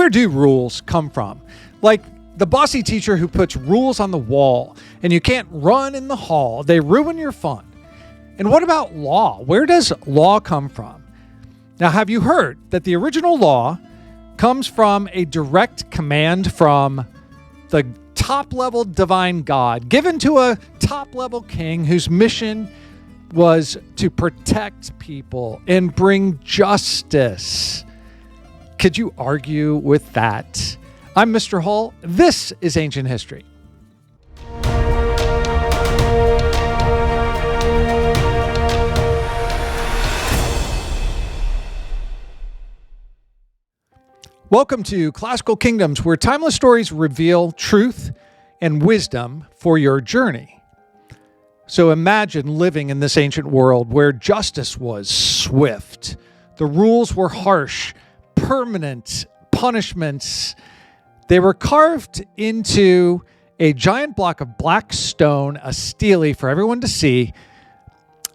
Where do rules come from? Like the bossy teacher who puts rules on the wall and you can't run in the hall. They ruin your fun. And what about law? Where does law come from? Now, have you heard that the original law comes from a direct command from the top-level divine God given to a top-level king whose mission was to protect people and bring justice? Could you argue with that? I'm Mr. Hull. This is Ancient History. Welcome to Classical Kingdoms, where timeless stories reveal truth and wisdom for your journey. So imagine living in this ancient world where justice was swift, the rules were harsh, permanent punishments. They were carved into a giant block of black stone, a stele for everyone to see.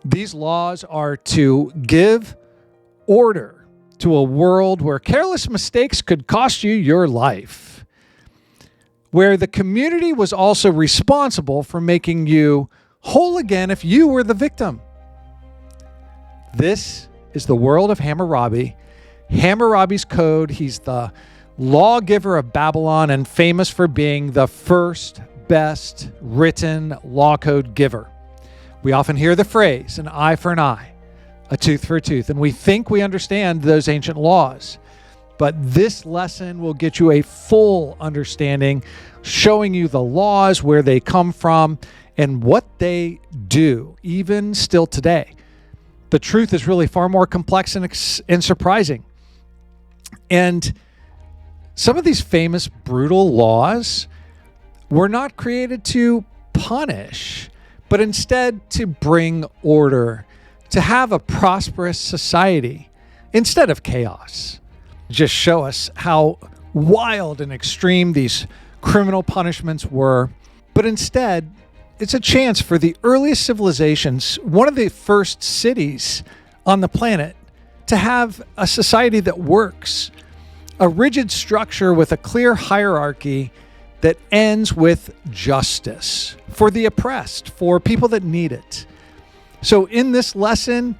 These laws are to give order to a world where careless mistakes could cost you your life, where the community was also responsible for making you whole again if you were the victim. This is the world of Hammurabi. Hammurabi's Code. He's the lawgiver of Babylon and famous for being the first best written law code giver. We often hear the phrase, an eye for an eye, a tooth for a tooth, and we think we understand those ancient laws. But this lesson will get you a full understanding, showing you the laws, where they come from, and what they do, even still today. The truth is really far more complex and surprising. And some of these famous brutal laws were not created to punish, but instead to bring order, to have a prosperous society instead of chaos. Just show us how wild and extreme these criminal punishments were. But instead, it's a chance for the earliest civilizations, one of the first cities on the planet, to have a society that works, a rigid structure with a clear hierarchy that ends with justice for the oppressed, for people that need it. So in this lesson,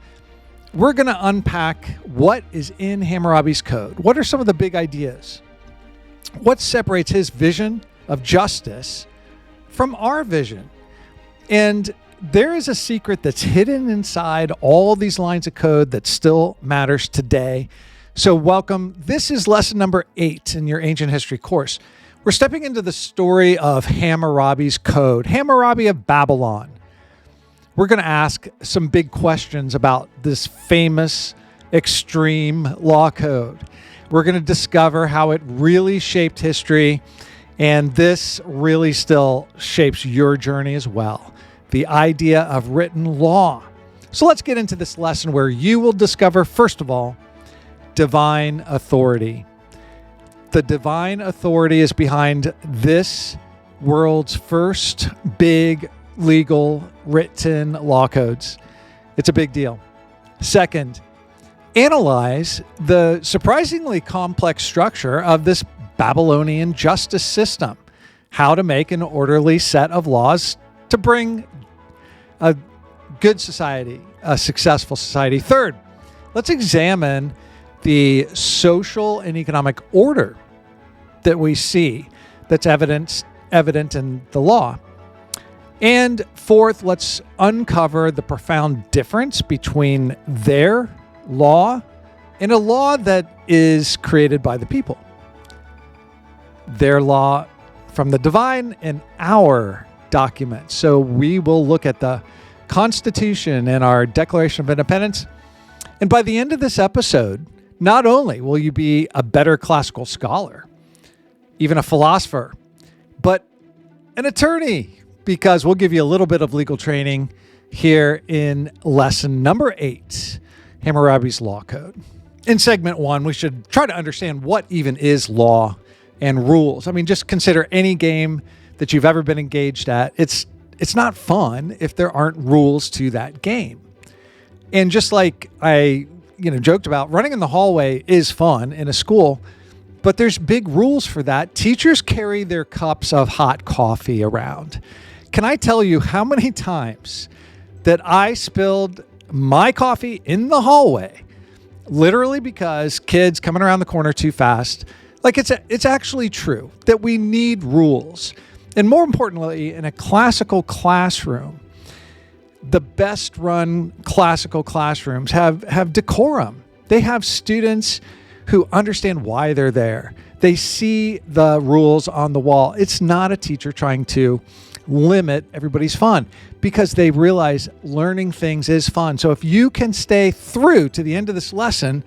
we're going to unpack what is in Hammurabi's Code. What are some of the big ideas? What separates his vision of justice from our vision? And there is a secret that's hidden inside all these lines of code that still matters today. So welcome. This is lesson number 8 in your ancient history course. We're stepping into the story of Hammurabi's Code, Hammurabi of Babylon. We're going to ask some big questions about this famous, extreme law code. We're going to discover how it really shaped history, and this really still shapes your journey as well. The idea of written law. So let's get into this lesson where you will discover, first of all, divine authority. The divine authority is behind this world's first big legal written law codes. It's a big deal. Second, analyze the surprisingly complex structure of this Babylonian justice system. How to make an orderly set of laws to bring a good society, a successful society. Third, let's examine the social and economic order that we see that's evident in the law. And fourth, let's uncover the profound difference between their law and a law that is created by the people. Their law from the divine and our document. So we will look at the Constitution and our Declaration of Independence. And by the end of this episode, not only will you be a better classical scholar, even a philosopher, but an attorney, because we'll give you a little bit of legal training here in lesson number 8, Hammurabi's Law Code. In segment 1, we should try to understand what even is law and rules. I mean, just consider any game that you've ever been engaged at. It's not fun if there aren't rules to that game. And just like I joked about, running in the hallway is fun in a school, But there's big rules for that. Teachers carry their cups of hot coffee around. Can I tell you how many times that I spilled my coffee in the hallway, literally because kids coming around the corner too fast? Like it's actually true that we need rules. And more importantly, in a classical classroom, the best run classical classrooms have decorum. They have students who understand why they're there. They see the rules on the wall. It's not a teacher trying to limit everybody's fun, because they realize learning things is fun. So if you can stay through to the end of this lesson,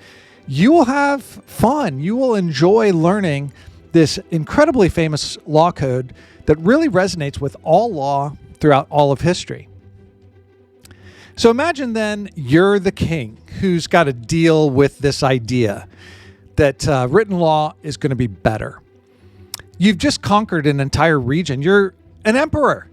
you will have fun. You will enjoy learning this incredibly famous law code that really resonates with all law throughout all of history. So imagine then you're the king who's got to deal with this idea that written law is going to be better. You've just conquered an entire region. You're an emperor,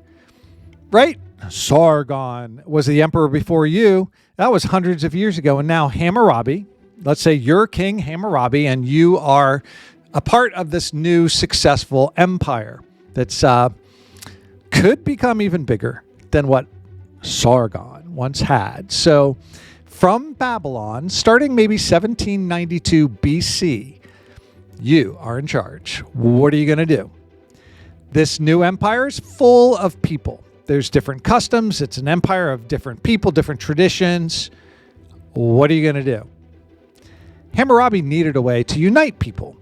right? Sargon was the emperor before you. That was hundreds of years ago. And now Hammurabi, let's say you're King Hammurabi, and you are a part of this new successful empire that's could become even bigger than what Sargon once had. So from Babylon, starting maybe 1792 BC, you are in charge. What are you going to do? This new empire is full of people. There's different customs. It's an empire of different people, different traditions. What are you going to do? Hammurabi needed a way to unite people.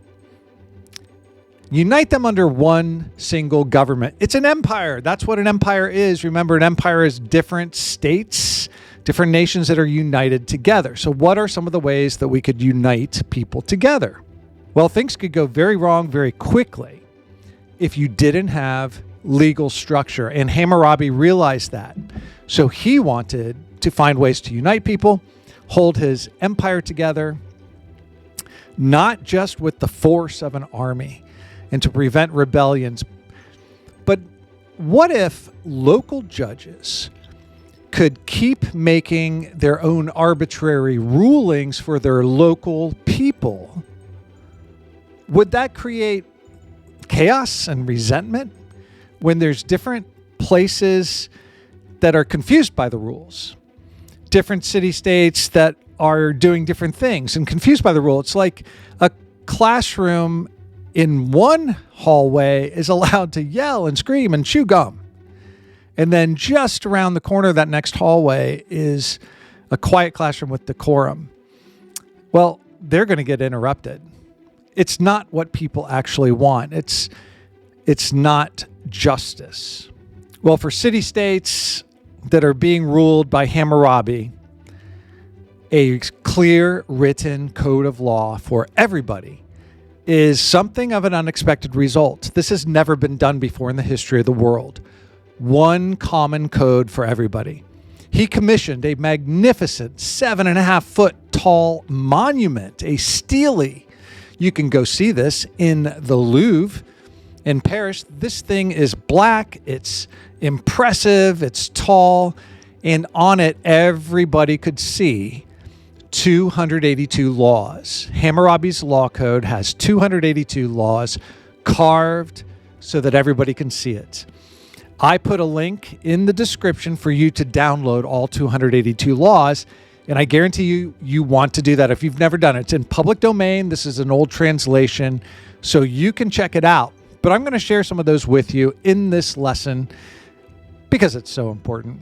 Unite them under one single government. It's an empire. That's what an empire is. Remember, an empire is different states, different nations that are united together. So what are some of the ways that we could unite people together? Well, things could go very wrong very quickly if you didn't have legal structure. And Hammurabi realized that. So he wanted to find ways to unite people, hold his empire together, not just with the force of an army and to prevent rebellions. But what if local judges could keep making their own arbitrary rulings for their local people? Would that create chaos and resentment when there's different places that are confused by the rules? Different city-states that are doing different things and confused by the rule. It's like a classroom in one hallway is allowed to yell and scream and chew gum. And then just around the corner of that next hallway is a quiet classroom with decorum. Well, they're going to get interrupted. It's not what people actually want. It's not justice. Well, for city-states that are being ruled by Hammurabi, a clear written code of law for everybody is something of an unexpected result. This has never been done before in the history of the world. One common code for everybody. He commissioned a magnificent 7.5-foot tall monument, a stele. You can go see this in the Louvre in Paris. This thing is black, it's impressive, it's tall, and on it everybody could see 282 laws. Hammurabi's law code has 282 laws carved so that everybody can see it. I put a link in the description for you to download all 282 laws, and I guarantee you want to do that if you've never done it. It's in public domain. This is an old translation, so you can check it out. But I'm going to share some of those with you in this lesson because it's so important.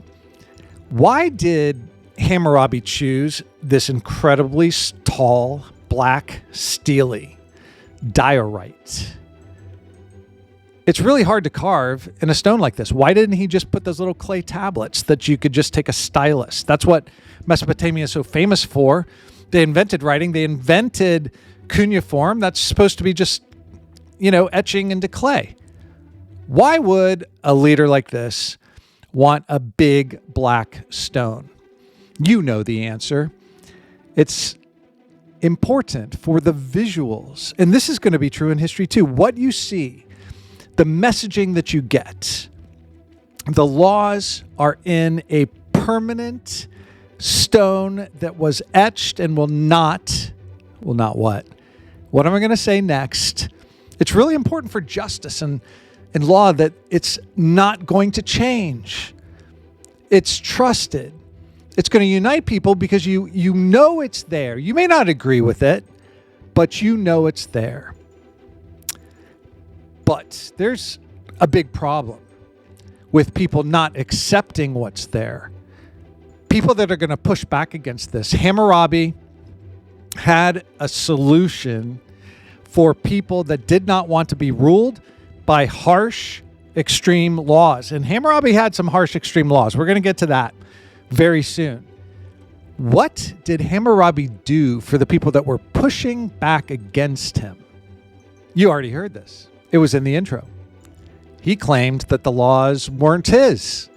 Why did Hammurabi choose this incredibly tall black stele, diorite? It's really hard to carve in a stone like this. Why didn't he just put those little clay tablets that you could just take a stylus? That's what Mesopotamia is so famous for. They invented writing. They invented cuneiform. That's supposed to be just, etching into clay. Why would a leader like this want a big black stone? You know the answer. It's important for the visuals. And this is going to be true in history too. What you see, the messaging that you get, the laws are in a permanent stone that was etched and will not what? What am I going to say next? It's really important for justice and law that it's not going to change. It's trusted. It's going to unite people because you know it's there. You may not agree with it, but you know it's there. But there's a big problem with people not accepting what's there. People that are going to push back against this. Hammurabi had a solution for people that did not want to be ruled by harsh, extreme laws. And Hammurabi had some harsh, extreme laws. We're going to get to that very soon. What did Hammurabi do for the people that were pushing back against him? You already heard this. It was in the intro. He claimed that the laws weren't his.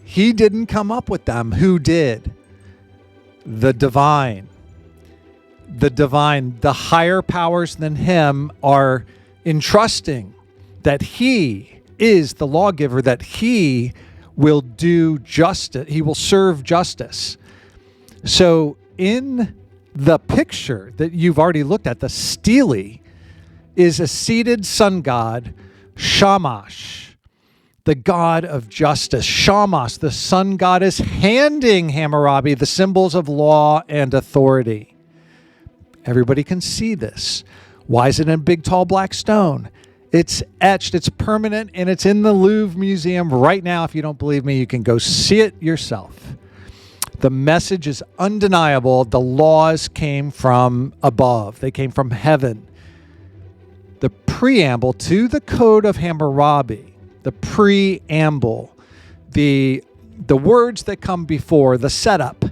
He didn't come up with them. Who did? The divine. The divine, the higher powers than him are entrusting that he is the lawgiver, that he will do justice. He will serve justice. So in the picture that you've already looked at, the stele is a seated sun god, Shamash, the god of justice. Shamash, the sun god, is handing Hammurabi the symbols of law and authority. Everybody can see this. Why is it in a big, tall, black stone? It's etched, it's permanent, and it's in the Louvre Museum right now. If you don't believe me, you can go see it yourself. The message is undeniable. The laws came from above. They came from heaven. The preamble to the Code of Hammurabi, the preamble, the words that come before, the setup.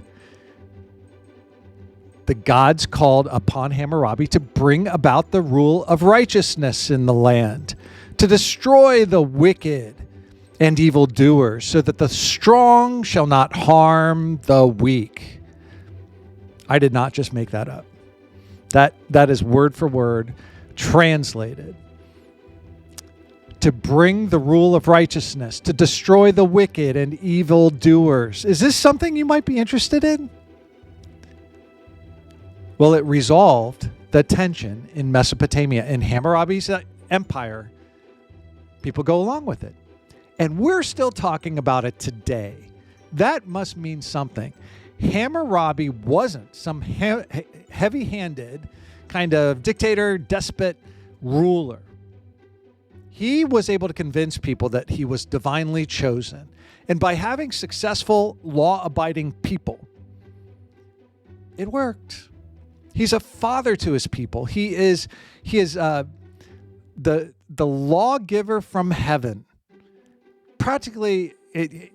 The gods called upon Hammurabi to bring about the rule of righteousness in the land, to destroy the wicked and evildoers, so that the strong shall not harm the weak. I did not just make that up. That is word for word translated. To bring the rule of righteousness, to destroy the wicked and evildoers. Is this something you might be interested in? Well, it resolved the tension in Mesopotamia. In Hammurabi's empire, people go along with it. And we're still talking about it today. That must mean something. Hammurabi wasn't some heavy-handed kind of dictator, despot, ruler. He was able to convince people that he was divinely chosen. And by having successful, law-abiding people, it worked. He's a father to his people. He is the lawgiver from heaven. Practically,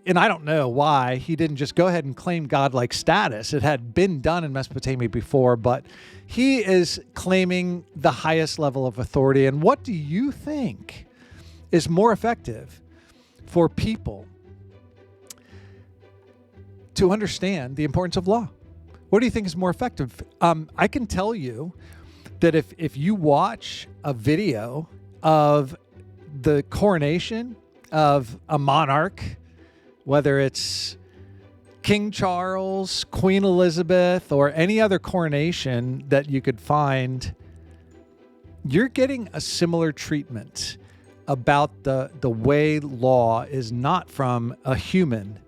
and I don't know why he didn't just go ahead and claim godlike status. It had been done in Mesopotamia before, but he is claiming the highest level of authority. And what do you think is more effective for people to understand the importance of law? What do you think is more effective? I can tell you that if you watch a video of the coronation of a monarch, whether it's King Charles, Queen Elizabeth, or any other coronation that you could find, you're getting a similar treatment about the way law is not from a human.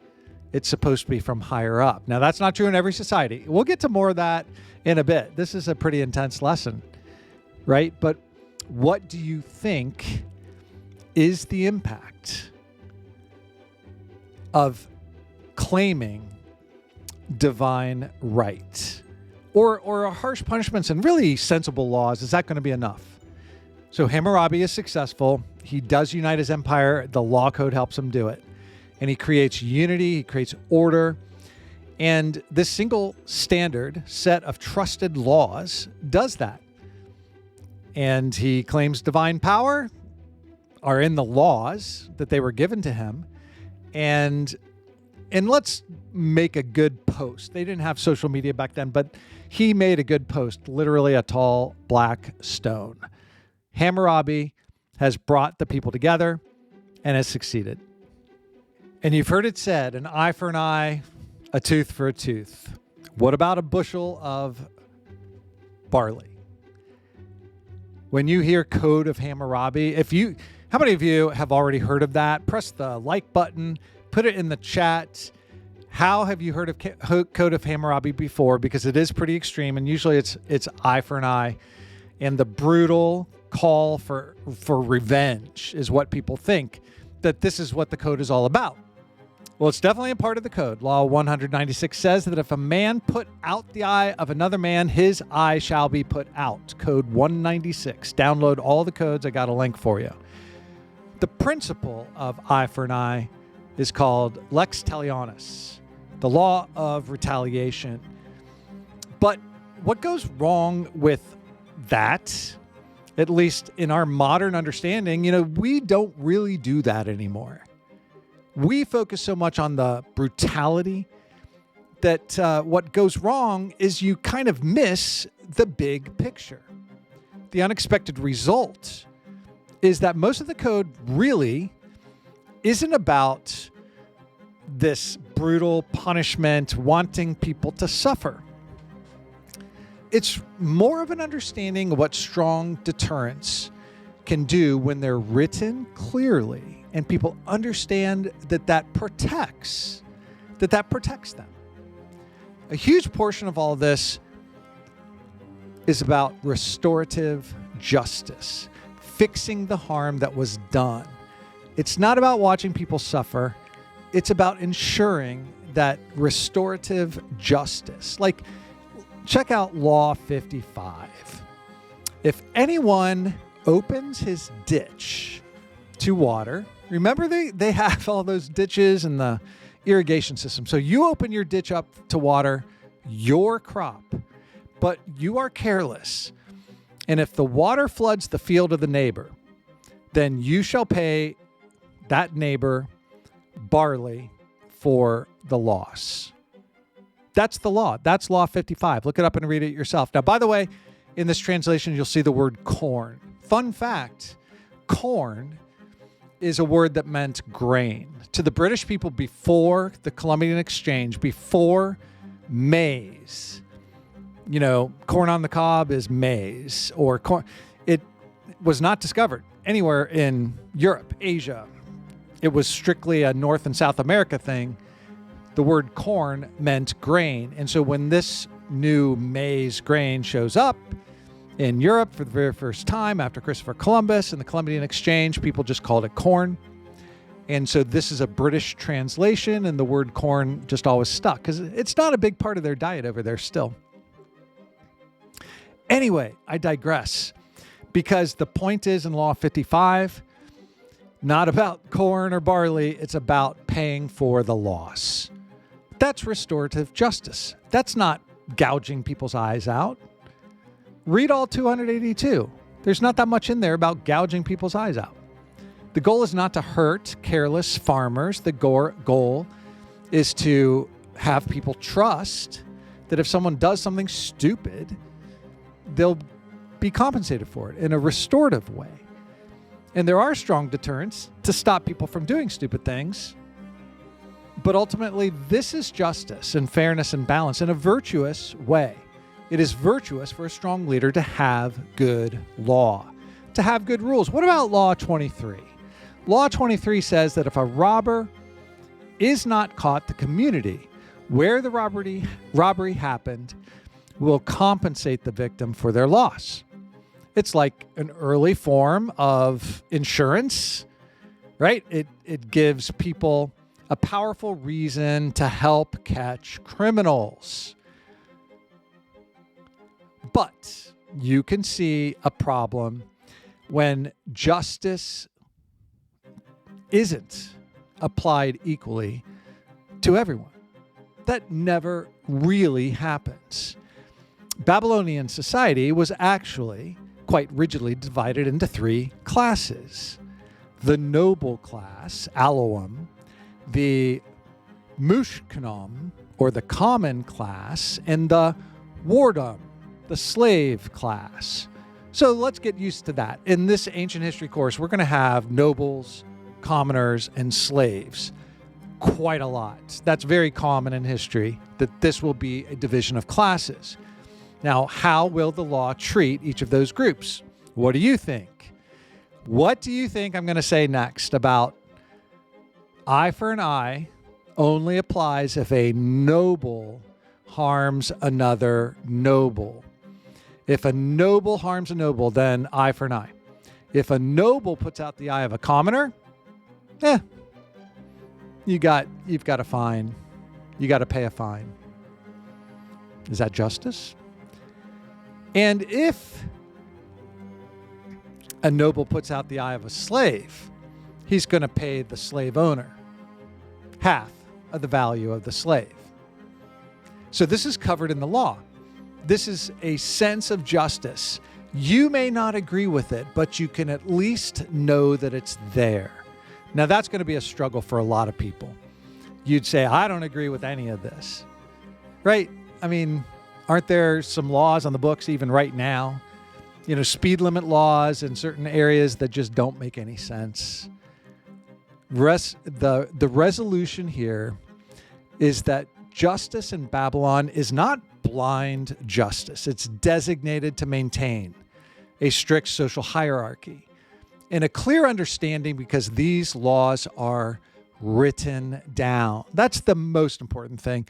It's supposed to be from higher up. Now, that's not true in every society. We'll get to more of that in a bit. This is a pretty intense lesson, right? But what do you think is the impact of claiming divine right? Or harsh punishments and really sensible laws? Is that going to be enough? So Hammurabi is successful. He does unite his empire. The law code helps him do it. And he creates unity, he creates order. And this single standard set of trusted laws does that. And he claims divine power are in the laws that they were given to him. And let's make a good post. They didn't have social media back then, but he made a good post, literally a tall black stone. Hammurabi has brought the people together and has succeeded. And you've heard it said, an eye for an eye, a tooth for a tooth. What about a bushel of barley? When you hear Code of Hammurabi, how many of you have already heard of that? Press the like button, put it in the chat. How have you heard of Code of Hammurabi before? Because it is pretty extreme, and usually it's eye for an eye, and the brutal call for revenge is what people think that this is what the code is all about. Well, it's definitely a part of the code. Law 196 says that if a man put out the eye of another man, his eye shall be put out. Code 196. Download all the codes. I got a link for you. The principle of eye for an eye is called Lex Talionis, the law of retaliation. But what goes wrong with that, at least in our modern understanding, we don't really do that anymore. We focus so much on the brutality that what goes wrong is you kind of miss the big picture. The unexpected result is that most of the code really isn't about this brutal punishment, wanting people to suffer. It's more of an understanding of what strong deterrence can do when they're written clearly and people understand that protects them. A huge portion of all this is about restorative justice, fixing the harm that was done. It's not about watching people suffer. It's about ensuring that restorative justice. Like, check out Law 55. If anyone opens his ditch to water, remember they have all those ditches and the irrigation system. So you open your ditch up to water your crop, but you are careless. And if the water floods the field of the neighbor, then you shall pay that neighbor barley for the loss. That's the law. That's Law 55. Look it up and read it yourself. Now, by the way, in this translation, you'll see the word corn. Fun fact, corn is a word that meant grain. To the British people before the Columbian Exchange, before maize, corn on the cob is maize, or corn. It was not discovered anywhere in Europe, Asia. It was strictly a North and South America thing. The word corn meant grain. And so when this new maize grain shows up in Europe for the very first time after Christopher Columbus and the Columbian Exchange, people just called it corn. And so this is a British translation, and the word corn just always stuck because it's not a big part of their diet over there still. Anyway, I digress, because the point is in Law 55, not about corn or barley, it's about paying for the loss. That's restorative justice. That's not gouging people's eyes out. Read all 282. There's not that much in there about gouging people's eyes out. The goal is not to hurt careless farmers. The goal is to have people trust that if someone does something stupid, they'll be compensated for it in a restorative way. And there are strong deterrents to stop people from doing stupid things. But ultimately, this is justice and fairness and balance in a virtuous way. It is virtuous for a strong leader to have good law, to have good rules. What about Law 23? Law 23 says that if a robber is not caught, the community where the robbery happened will compensate the victim for their loss. It's like an early form of insurance, right? It gives people a powerful reason to help catch criminals. But you can see a problem when justice isn't applied equally to everyone. That never really happens. Babylonian society was actually quite rigidly divided into three classes: the noble class, Aloam, the Mushkanom, or the common class, and the Wardum, the slave class. So let's get used to that. In this ancient history course, we're going to have nobles, commoners, and slaves. Quite a lot. That's very common in history, that this will be a division of classes. Now, how will the law treat each of those groups? What do you think? What do you think I'm going to say next about eye for an eye only applies if a noble harms another noble? If a noble harms a noble, then eye for an eye. If a noble puts out the eye of a commoner, you've got a fine. You got to pay a fine. Is that justice? And if a noble puts out the eye of a slave, he's going to pay the slave owner half of the value of the slave. So this is covered in the law. This is a sense of justice. You may not agree with it, but you can at least know that it's there. Now, that's going to be a struggle for a lot of people. You'd say, I don't agree with any of this, right? I mean, aren't there some laws on the books even right now? You know, speed limit laws in certain areas that just don't make any sense. The resolution here is that justice in Babylon is not blind justice. It's designated to maintain a strict social hierarchy and a clear understanding because these laws are written down. That's the most important thing.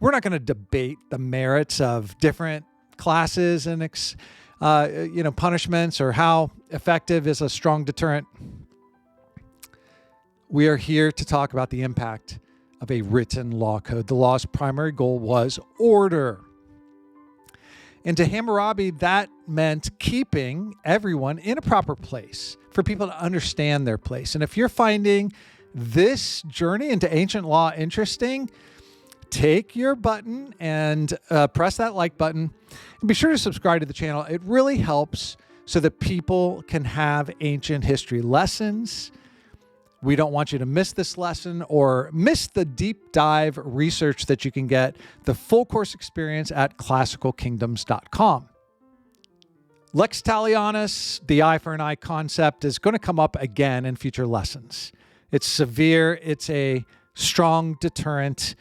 We're not going to debate the merits of different classes and punishments or how effective is a strong deterrent. We are here to talk about the impact of a written law code. The law's primary goal was order. And to Hammurabi, that meant keeping everyone in a proper place for people to understand their place. And if you're finding this journey into ancient law interesting, take your button and press that like button. And be sure to subscribe to the channel. It really helps so that people can have ancient history lessons. We don't want you to miss this lesson or miss the deep dive research that you can get, the full course experience at classicalkingdoms.com. Lex Talionis, the eye for an eye concept, is going to come up again in future lessons. It's severe. It's a strong deterrent.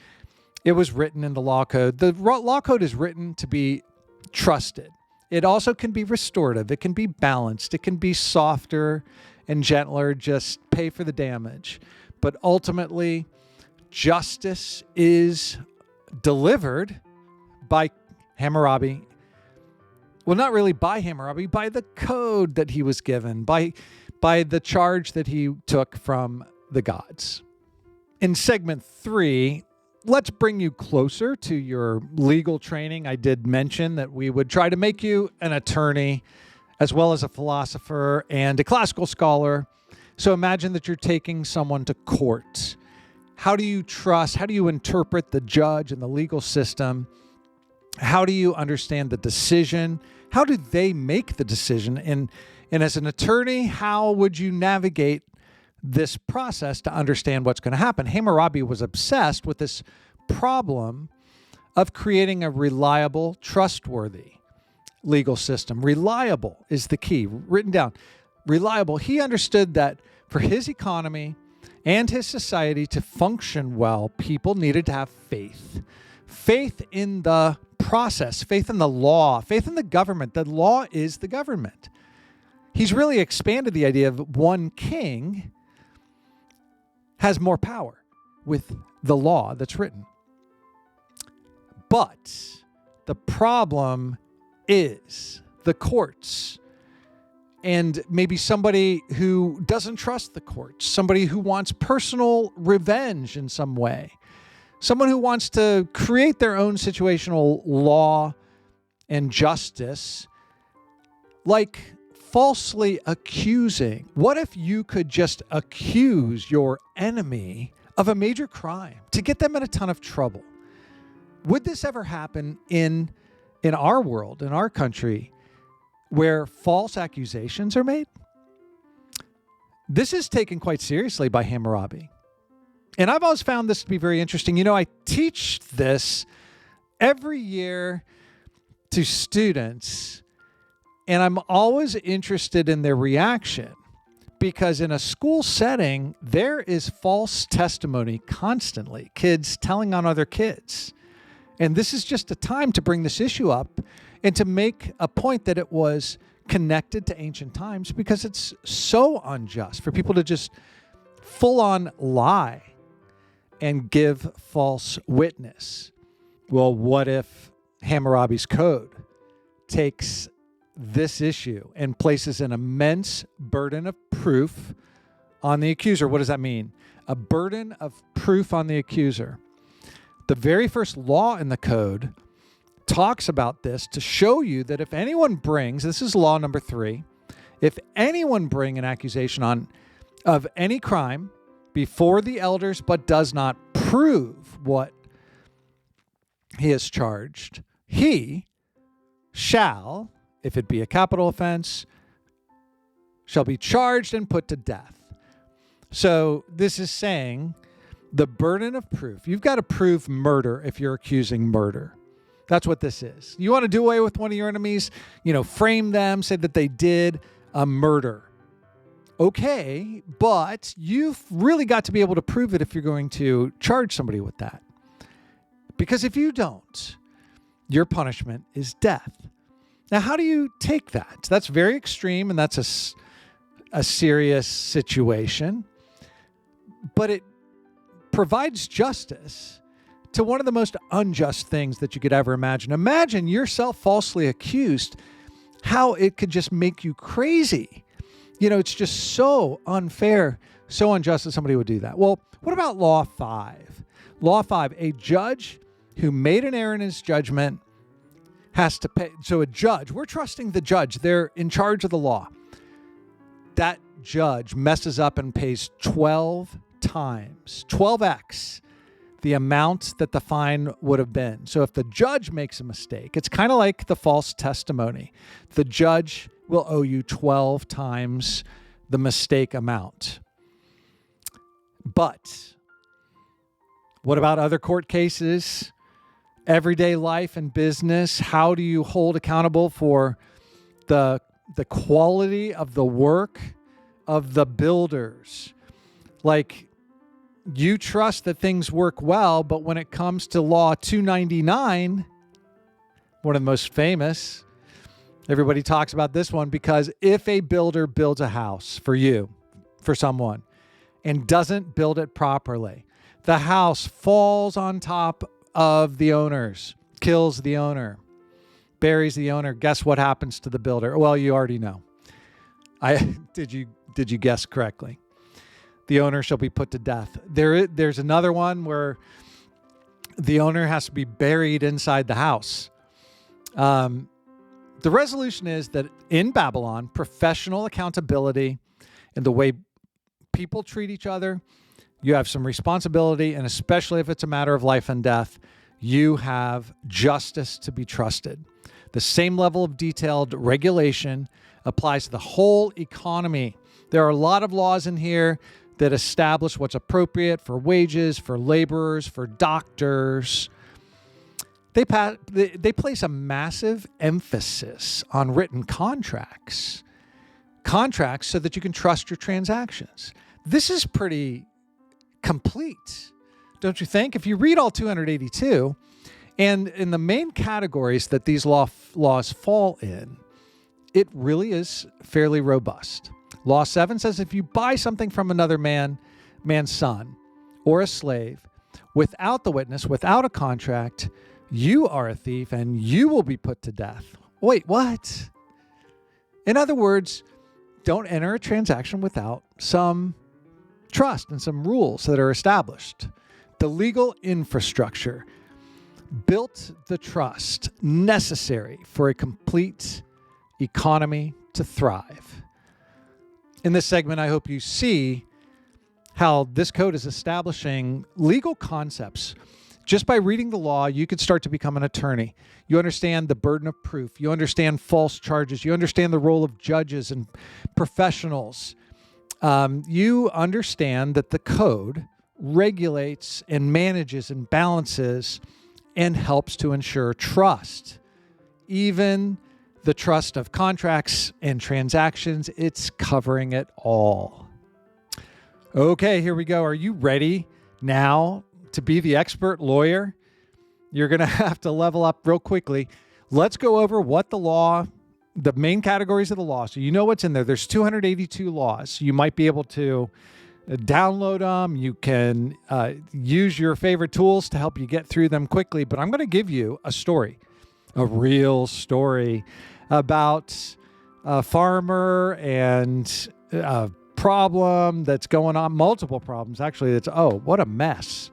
It was written in the law code. The law code is written to be trusted. It also can be restorative. It can be balanced. It can be softer and gentler, just pay for the damage. But ultimately, justice is delivered by Hammurabi. Well, not really by Hammurabi, by the code that he was given, by the charge that he took from the gods. In segment 3, let's bring you closer to your legal training. I did mention that we would try to make you an attorney as well as a philosopher and a classical scholar. So imagine that you're taking someone to court. How do you trust? How do you interpret the judge and the legal system? How do you understand the decision? How do they make the decision? And as an attorney, how would you navigate this process to understand what's going to happen? Hammurabi was obsessed with this problem of creating a reliable, trustworthy legal system. Reliable is the key, written down. Reliable. He understood that for his economy and his society to function well, people needed to have faith. Faith in the process, faith in the law, faith in the government. The law is the government. He's really expanded the idea of one king has more power with the law that's written. But the problem is the courts, and maybe somebody who doesn't trust the courts, somebody who wants personal revenge in some way, someone who wants to create their own situational law and justice, like falsely accusing. What if you could just accuse your enemy of a major crime to get them in a ton of trouble? Would this ever happen in our world, in our country, where false accusations are made? This is taken quite seriously by Hammurabi. And I've always found this to be very interesting. You know, I teach this every year to students, and I'm always interested in their reaction because in a school setting, there is false testimony constantly, kids telling on other kids. And this is just a time to bring this issue up and to make a point that it was connected to ancient times because it's so unjust for people to just full on lie and give false witness. Well, what if Hammurabi's Code takes this issue and places an immense burden of proof on the accuser? What does that mean? A burden of proof on the accuser. The very first law in the code talks about this to show you that if anyone brings, this is law number 3, if anyone bring an accusation of any crime before the elders but does not prove what he is charged, he shall, if it be a capital offense, shall be charged and put to death. So this is saying the burden of proof. You've got to prove murder if you're accusing murder. That's what this is. You want to do away with one of your enemies, frame them, say that they did a murder. Okay, but you've really got to be able to prove it if you're going to charge somebody with that. Because if you don't, your punishment is death. Now, how do you take that? That's very extreme, and that's a serious situation. But it provides justice to one of the most unjust things that you could ever imagine. Imagine yourself falsely accused, how it could just make you crazy. It's just so unfair, so unjust that somebody would do that. Well, what about Law 5? Law 5, a judge who made an error in his judgment has to pay. So a judge, we're trusting the judge. They're in charge of the law. That judge messes up and pays 12 times, 12x, the amount that the fine would have been. So if the judge makes a mistake, it's kind of like the false testimony. The judge will owe you 12 times the mistake amount. But what about other court cases? Everyday life and business? How do you hold accountable for the quality of the work of the builders? Like, you trust that things work well, but when it comes to Law 299, one of the most famous, everybody talks about this one, because if a builder builds a house for you, for someone, and doesn't build it properly, the house falls on top of the owners, kills the owner, buries the owner. Guess what happens to the builder? Well, you already know. Did you guess correctly? The owner shall be put to death. There's another one where the owner has to be buried inside the house. The resolution is that in Babylon, professional accountability and the way people treat each other, you have some responsibility, and especially if it's a matter of life and death, you have justice to be trusted. The same level of detailed regulation applies to the whole economy. There are a lot of laws in here that establish what's appropriate for wages, for laborers, for doctors. They place a massive emphasis on written contracts so that you can trust your transactions. This is pretty complete, don't you think? If you read all 282, and in the main categories that these laws fall in, it really is fairly robust. Law 7 says if you buy something from another man's son or a slave without the witness, without a contract, you are a thief and you will be put to death. Wait, what? In other words, don't enter a transaction without some trust and some rules that are established. The legal infrastructure built the trust necessary for a complete economy to thrive. In this segment, I hope you see how this code is establishing legal concepts. Just by reading the law, you could start to become an attorney. You understand the burden of proof. You understand false charges. You understand the role of judges and professionals. You understand that the code regulates and manages and balances and helps to ensure trust. Even the trust of contracts and transactions, it's covering it all. Okay, here we go. Are you ready now to be the expert lawyer? You're going to have to level up real quickly. Let's go over what the law the main categories of the law. So you know what's in there. There's 282 laws. You might be able to download them. You can use your favorite tools to help you get through them quickly. But I'm going to give you a story, a real story about a farmer and a problem that's going on, multiple problems. Actually, it's, what a mess.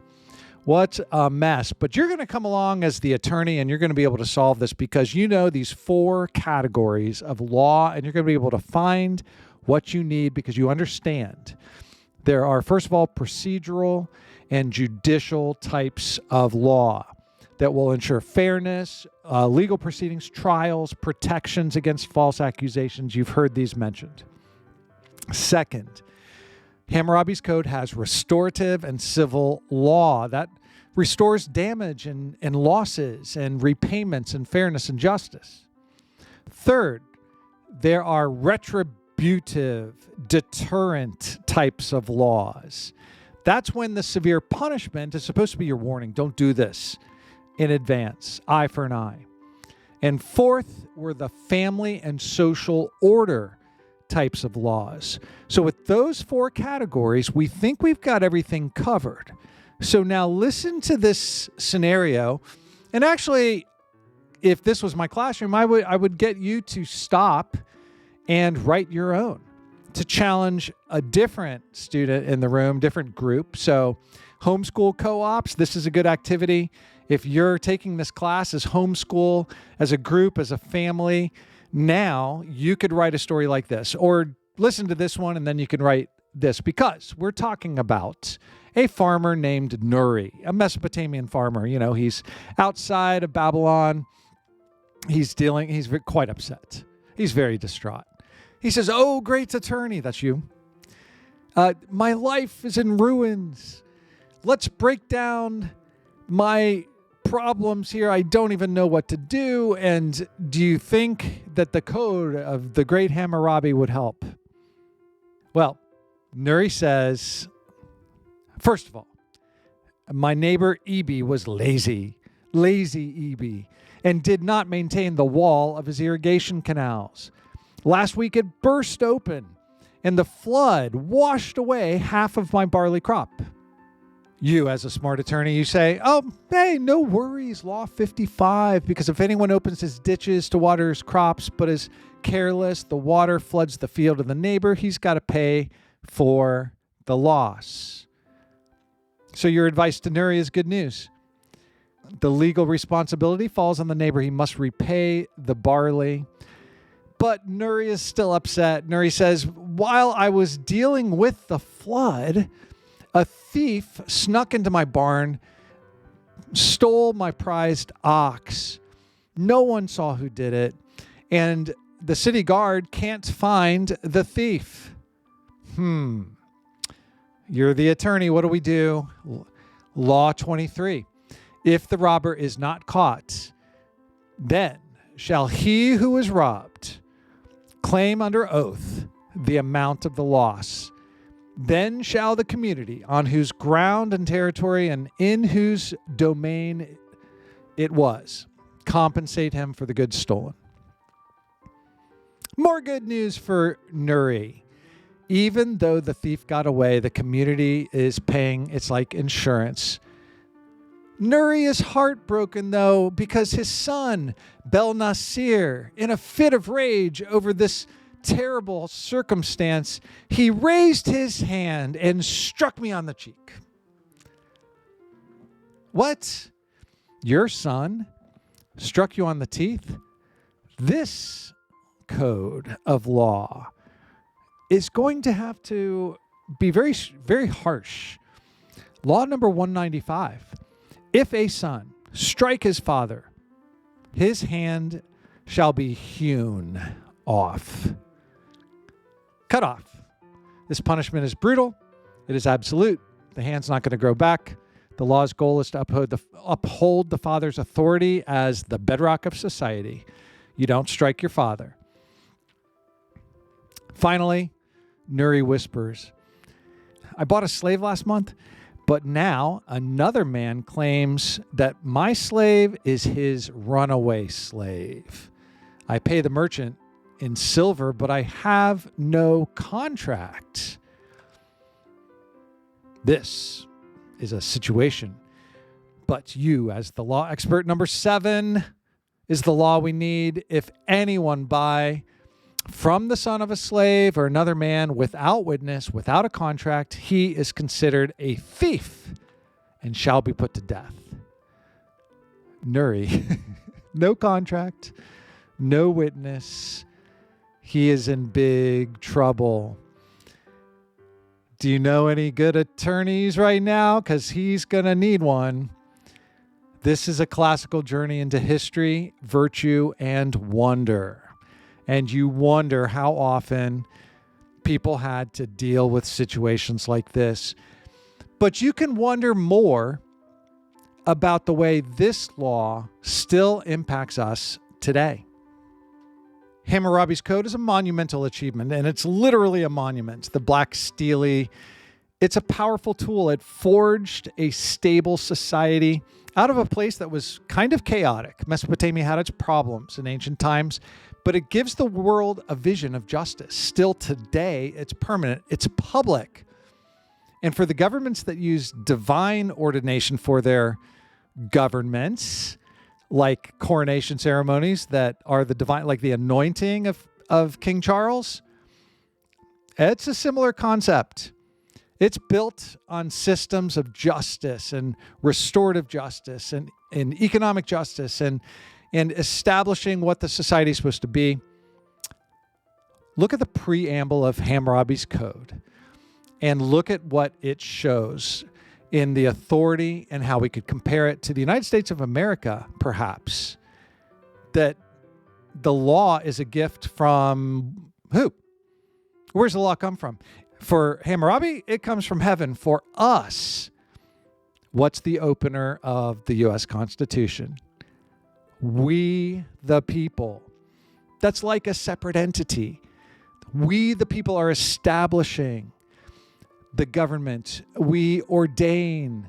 What a mess. But you're going to come along as the attorney and you're going to be able to solve this because you know these 4 categories of law and you're going to be able to find what you need because you understand. There are, first of all, procedural and judicial types of law that will ensure fairness, legal proceedings, trials, protections against false accusations. You've heard these mentioned. Second, Hammurabi's Code has restorative and civil law that restores damage and losses and repayments and fairness and justice. Third, there are retributive, deterrent types of laws. That's when the severe punishment is supposed to be your warning. Don't do this in advance. Eye for an eye. And fourth were the family and social order types of laws. So with those 4 categories, we think we've got everything covered. So now listen to this scenario. And actually, if this was my classroom, I would get you to stop and write your own to challenge a different student in the room, different group. So homeschool co-ops, this is a good activity. If you're taking this class as homeschool, as a group, as a family, now you could write a story like this, or listen to this one and then you can write this, because we're talking about a farmer named Nuri, a Mesopotamian farmer. You know, he's outside of Babylon. He's quite upset. He's very distraught. He says, "Oh, great attorney," that's you. "My life is in ruins. Let's break down my problems here. I don't even know what to do. And do you think that the code of the great Hammurabi would help?" Well, Nuri says, first of all, my neighbor Ebi was lazy Ebi, and did not maintain the wall of his irrigation canals. Last week it burst open, and the flood washed away half of my barley crop. You, as a smart attorney, you say, "Oh, hey, no worries, Law 55, because if anyone opens his ditches to water his crops but is careless, the water floods the field of the neighbor. He's got to pay for the loss." So your advice to Nuri is good news. The legal responsibility falls on the neighbor. He must repay the barley. But Nuri is still upset. Nuri says, "While I was dealing with the flood, a thief snuck into my barn, stole my prized ox. No one saw who did it, and the city guard can't find the thief." You're the attorney. What do we do? Law 23. If the robber is not caught, then shall he who is robbed claim under oath the amount of the loss. Then shall the community on whose ground and territory and in whose domain it was compensate him for the goods stolen. More good news for Nuri. Even though the thief got away, the community is paying, it's like insurance. Nuri is heartbroken, though, because his son, Bel-Nasir, in a fit of rage over this terrible circumstance, he raised his hand and struck me on the cheek. What? Your son struck you on the teeth? This code of law is going to have to be very, very harsh. Law number 195. If a son strike his father, his hand shall be hewn off. Cut off. This punishment is brutal. It is absolute. The hand's not going to grow back. The law's goal is to uphold the father's authority as the bedrock of society. You don't strike your father. Finally, Nuri whispers, "I bought a slave last month, but now another man claims that my slave is his runaway slave. I pay the merchant in silver, but I have no contract. This is a situation. But you, as the law expert, number 7 is the law we need. If anyone buy from the son of a slave or another man without witness, without a contract, he is considered a thief and shall be put to death. Nuri, no contract, no witness. He is in big trouble. Do you know any good attorneys right now? Because he's going to need one. This is a classical journey into history, virtue, and wonder. And you wonder how often people had to deal with situations like this. But you can wonder more about the way this law still impacts us today. Hammurabi's Code is a monumental achievement, and it's literally a monument. The Black Stele, it's a powerful tool. It forged a stable society out of a place that was kind of chaotic. Mesopotamia had its problems in ancient times, but it gives the world a vision of justice. Still today, it's permanent, it's public. And for the governments that use divine ordination for their governments, like coronation ceremonies that are the divine, like the anointing of King Charles, it's a similar concept. It's built on systems of justice and restorative justice and economic justice and establishing what the society is supposed to be. Look at the preamble of Hammurabi's Code and look at what it shows in the authority and how we could compare it to the United States of America, perhaps. That the law is a gift from who? Where's the law come from? For Hammurabi, it comes from heaven. For us, what's the opener of the U.S. Constitution? We, the people. That's like a separate entity. We, the people, are establishing the government. We ordain.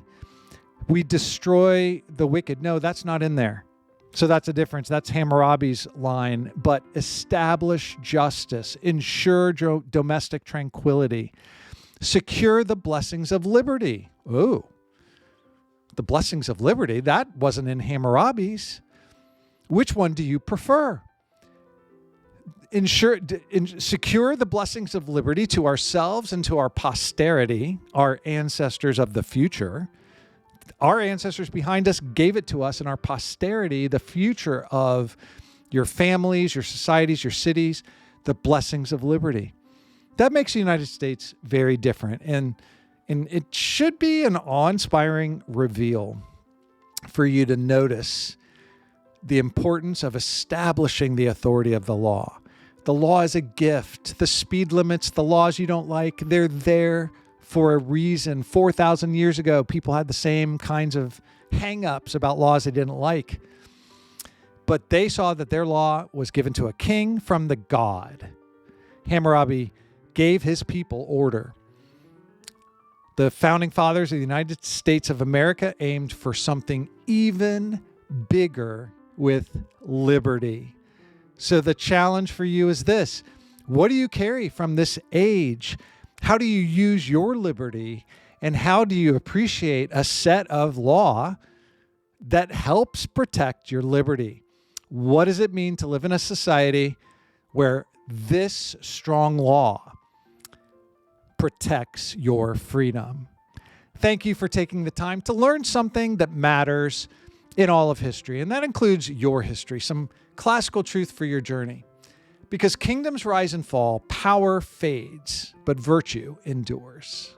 We destroy the wicked. No, that's not in there. So that's a difference. That's Hammurabi's line. But establish justice, ensure domestic tranquility, secure the blessings of liberty. Oh, the blessings of liberty, that wasn't in Hammurabi's. Which one do you prefer? Secure the blessings of liberty to ourselves and to our posterity, our ancestors of the future. Our ancestors behind us gave it to us, and our posterity, the future of your families, your societies, your cities, the blessings of liberty. That makes the United States very different. And it should be an awe-inspiring reveal for you to notice the importance of establishing the authority of the law. The law is a gift. The speed limits, the laws you don't like, they're there for a reason. 4,000 years ago, people had the same kinds of hang-ups about laws they didn't like. But they saw that their law was given to a king from the God. Hammurabi gave his people order. The founding fathers of the United States of America aimed for something even bigger with liberty. So the challenge for you is this: what do you carry from this age? How do you use your liberty? And how do you appreciate a set of law that helps protect your liberty? What does it mean to live in a society where this strong law protects your freedom? Thank you for taking the time to learn something that matters in all of history, and that includes your history, some classical truth for your journey. Because kingdoms rise and fall, power fades, but virtue endures.